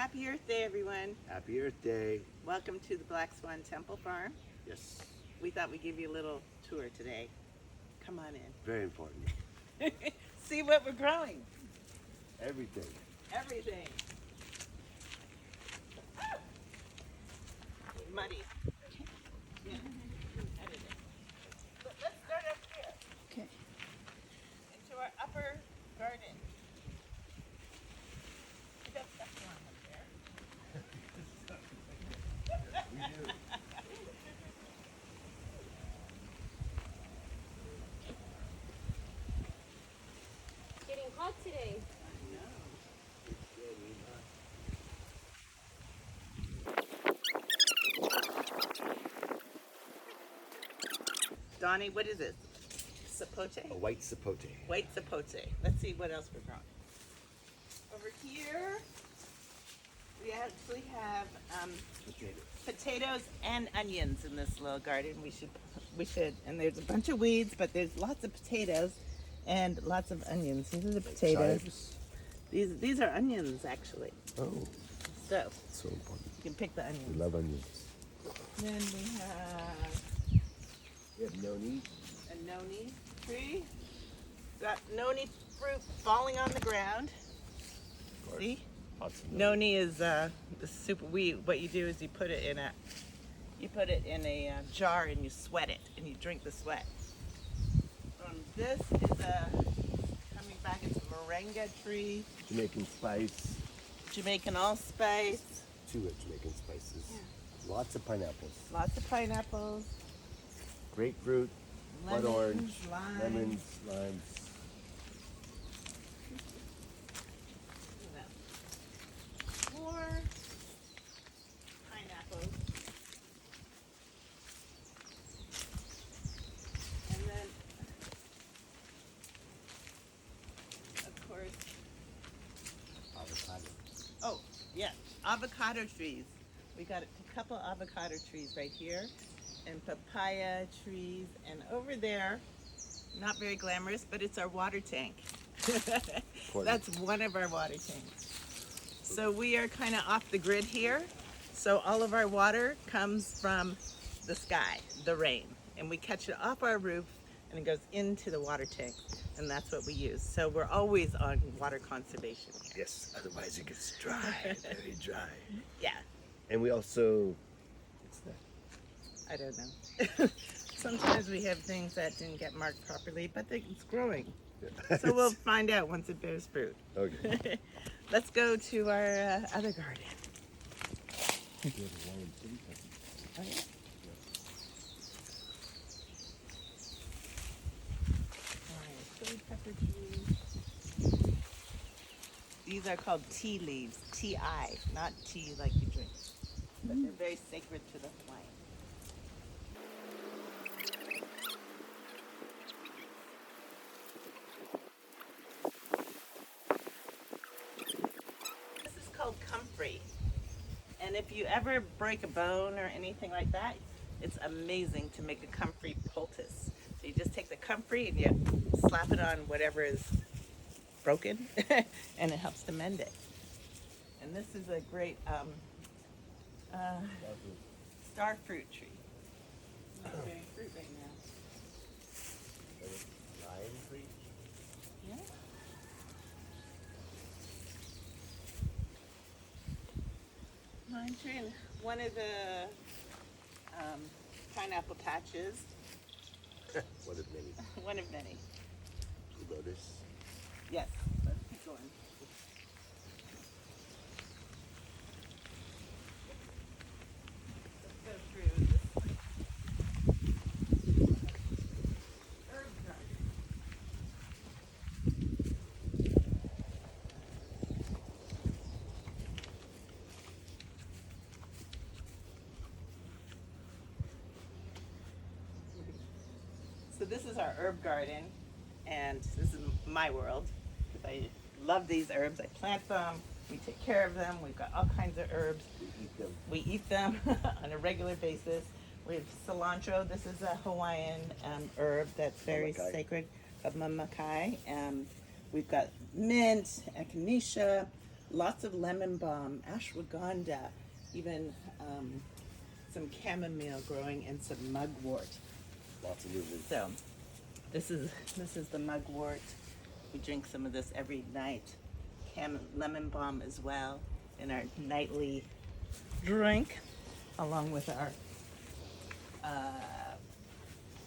Happy Earth Day, everyone. Happy Earth Day. Welcome to the Black Swan Temple Farm. Yes. We thought we'd give you a little tour today. Come on in. Very important. See what we're growing. Everything. Everything. Ah! Muddy. Yeah. Edit it. Let's start up here. Okay. Into our upper garden. We got stuff going up there. We do. Getting hot today. Donnie, what is it? Sapote? A white sapote. White sapote. Let's see what else we're growing. Over here, we actually have Potato. potatoes and onions in this little garden. We should, and there's a bunch of weeds, but there's lots of potatoes and lots of onions. These are the potatoes. Chives. These are onions, actually. Oh, So so important. you can pick the We onions. love onions. Then we have We have noni. a noni tree. Got noni fruit falling on the ground. Of course. See? Lots of Noni is the super. What you do is you put it in a jar and you sweat it and you drink the sweat. This is coming back. It's a moringa tree, Jamaican spice. Jamaican allspice, Two Jamaican spices. Lots of pineapples. lots of pineapples, Grapefruit. Blood lemons, orange. limes. Lemons. Limes. More pineapples. And then, of course, Avocado. oh, yeah, avocado trees. We got a couple avocado trees right here, and papaya trees, and over there, not very glamorous, but it's our water tank. That's one of our water tanks. So we are kind of off the grid here. So all of our water comes from the sky, the rain, and we catch it off our roof and it goes into the water tank, and that's what we use. So we're always on water conservation here. Yes, otherwise it gets dry. Very dry. Yeah, And we also. What's that? I don't know. Sometimes we have things that didn't get marked properly, but it's growing. So we'll find out once it bears fruit. Okay. Let's go to our other garden. Oh, yeah. Alright, chili pepper trees. These are called tea leaves, T-I, not tea like you drink. But they're very sacred to the Hawaiian. This is called comfrey. And if you ever break a bone or anything like that, it's amazing to make a comfrey poultice. So you just take the comfrey and you slap it on whatever is broken, and it helps to mend it. And this is a great star fruit tree. Not bearing fruit right now. Lime tree. Yeah. Lime tree and one of the pineapple patches. One of many. One of many. Blue lotus. Yes. Let's keep going. Let's go through this way. Herb garden. So this is our herb garden, and this is my world. I love these herbs. I plant them. We take care of them. We've got all kinds of herbs. We eat them. We eat them on a regular basis. We have cilantro. This is a Hawaiian herb that's very Mamakai. sacred, of mamakai. We've got mint, echinacea, lots of lemon balm, ashwagandha, even some chamomile growing, and some mugwort. Lots of lizards. So this is the mugwort. We drink some of this every night. Lemon balm as well in our nightly drink, along with our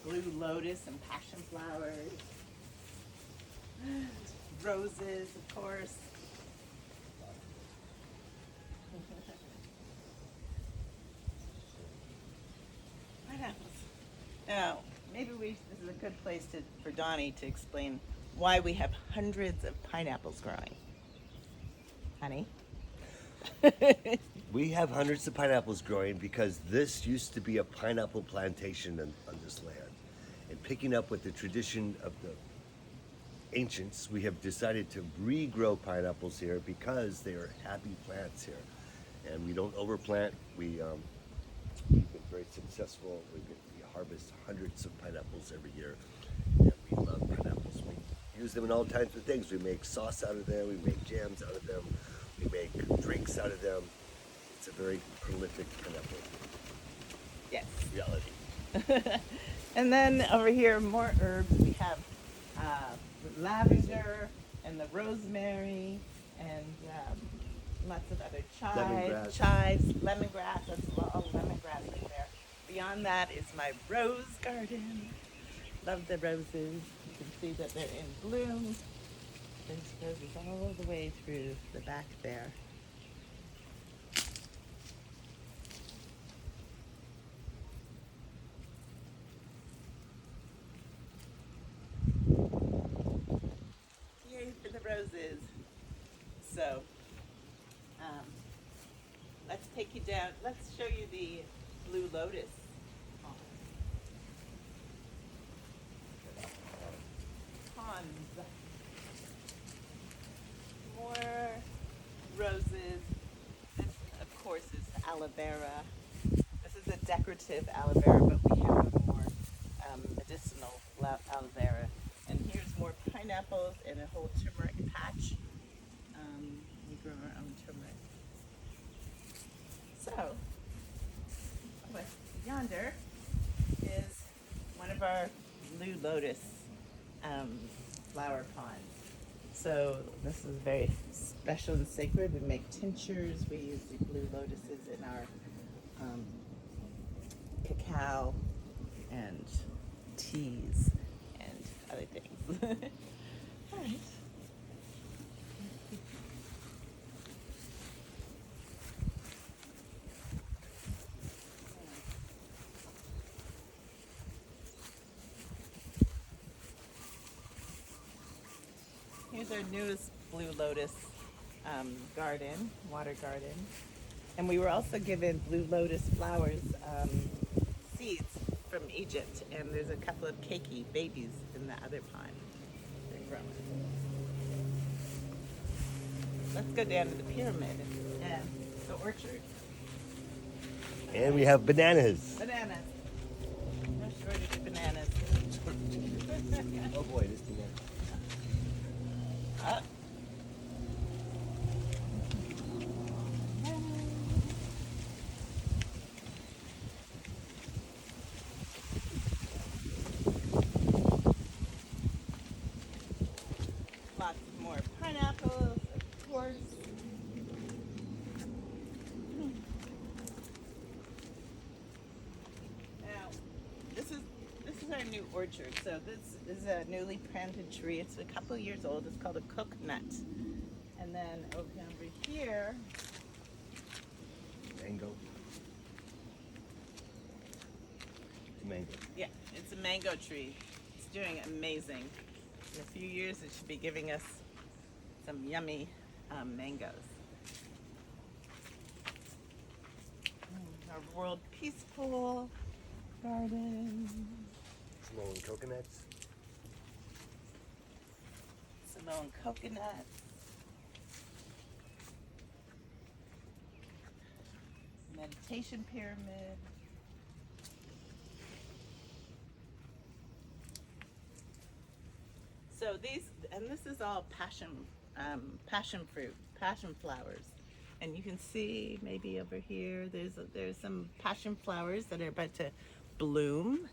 blue lotus and passion flowers, roses, of course. Pineapples. Now, maybe this is a good place for Donnie to explain why we have hundreds of pineapples growing. Honey? We have hundreds of pineapples growing because this used to be a pineapple plantation on this land. And picking up with the tradition of the ancients, we have decided to regrow pineapples here because they are happy plants here. And we don't overplant. We've been very successful. We harvest hundreds of pineapples every year. And we love pineapples. We use them in all kinds of things. We make sauce out of them. We make jams out of them. We make drinks out of them. It's a very prolific pineapple Yes. reality. And then over here, more herbs. We have the lavender and the rosemary and lots of other chives, lemongrass. That's all lemongrass in there. Beyond that is my rose garden. Love the roses. You can see that they're in bloom. There's roses all the way through the back there. Yay for the roses. So, let's take you down. Let's show you the blue lotus. Ponds. More roses. This, of course, is aloe vera. This is a decorative aloe vera, but we have a more medicinal aloe vera. And here's more pineapples and a whole turmeric patch. We grow our own turmeric. So, yonder is one of our blue lotus flower ponds. So this is very special and sacred. We make tinctures. We use the blue lotuses in our cacao and teas and other things. All right. Here's our newest blue lotus garden, water garden. And we were also given blue lotus flowers seeds from Egypt. And there's a couple of cakey babies in the other pond. They're growing. Let's go down to the pyramid and the orchard. And we have bananas. Bananas. No shortage of bananas. Oh boy, this banana. Lots more pineapples, of course. Now, this is our new orchard. So this is a newly planted tree. It's a couple of years old. It's called a coconut. And then over here, Mango. Mango. yeah, it's a mango tree. It's doing amazing. In a few years, it should be giving us some yummy mangoes. Our World Peace Pool garden. Samoan coconuts. Samoan coconuts. Meditation pyramid. So this is all passion passion fruit, passion flowers. And you can see maybe over here, there's some passion flowers that are about to bloom.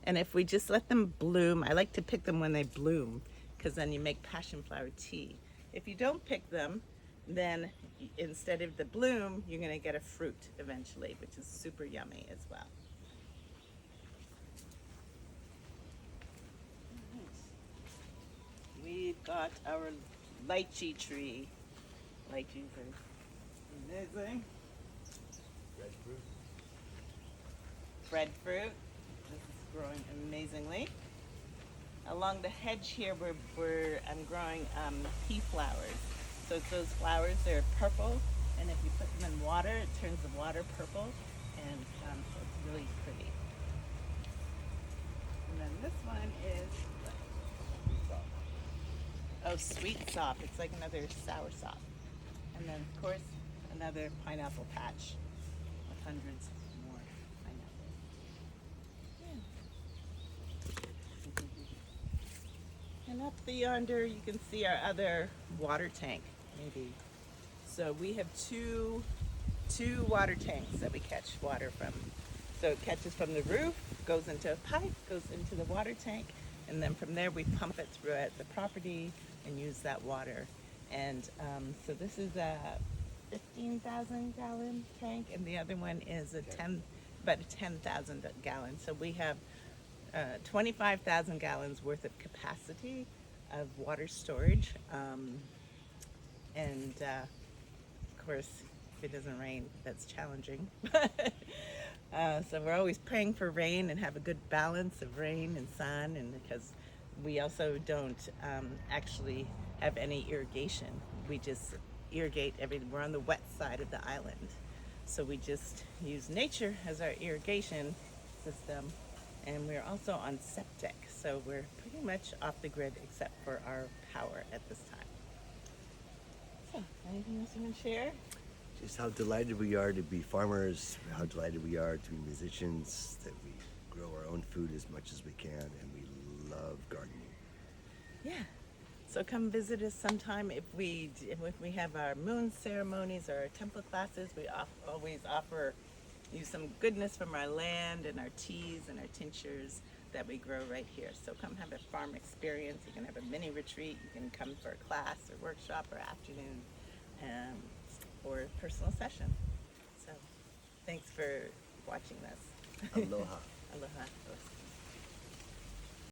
And if we just let them bloom, I like to pick them when they bloom because then you make passion flower tea. If you don't pick them, then instead of the bloom, you're gonna get a fruit eventually, which is super yummy as well. We've got our lychee tree. Lychees are amazing. Breadfruit. Breadfruit. This is growing amazingly. Along the hedge here, I'm growing pea flowers. So it's those flowers, they're purple, and if you put them in water, it turns the water purple, and so it's really pretty. And then this one is, oh, sweet sop. It's like another sour sop. And then, of course, another pineapple patch with hundreds more pineapples. Yeah. And up yonder, you can see our other water tank, maybe. So we have two water tanks that we catch water from. So it catches from the roof, goes into a pipe, goes into the water tank, and then from there we pump it throughout the property and use that water. And so this is a 15,000 gallon tank, and the other one is about a 10,000 gallon. So we have 25,000 gallons worth of capacity of water storage. And of course, if it doesn't rain, that's challenging. So we're always praying for rain and have a good balance of rain and sun, and because we also don't actually have any irrigation. We just irrigate everything. We're on the wet side of the island. So we just use nature as our irrigation system. And we're also on septic. So we're pretty much off the grid except for our power at this time. So, anything else you want to share? Just how delighted we are to be farmers, how delighted we are to be musicians, that we grow our own food as much as we can, and we love gardening. Yeah. So come visit us sometime. If we have our moon ceremonies or our temple classes, we always offer you some goodness from our land and our teas and our tinctures that we grow right here. So come have a farm experience. You can have a mini retreat. You can come for a class or workshop or afternoon or a personal session. So thanks for watching this. Aloha. Aloha.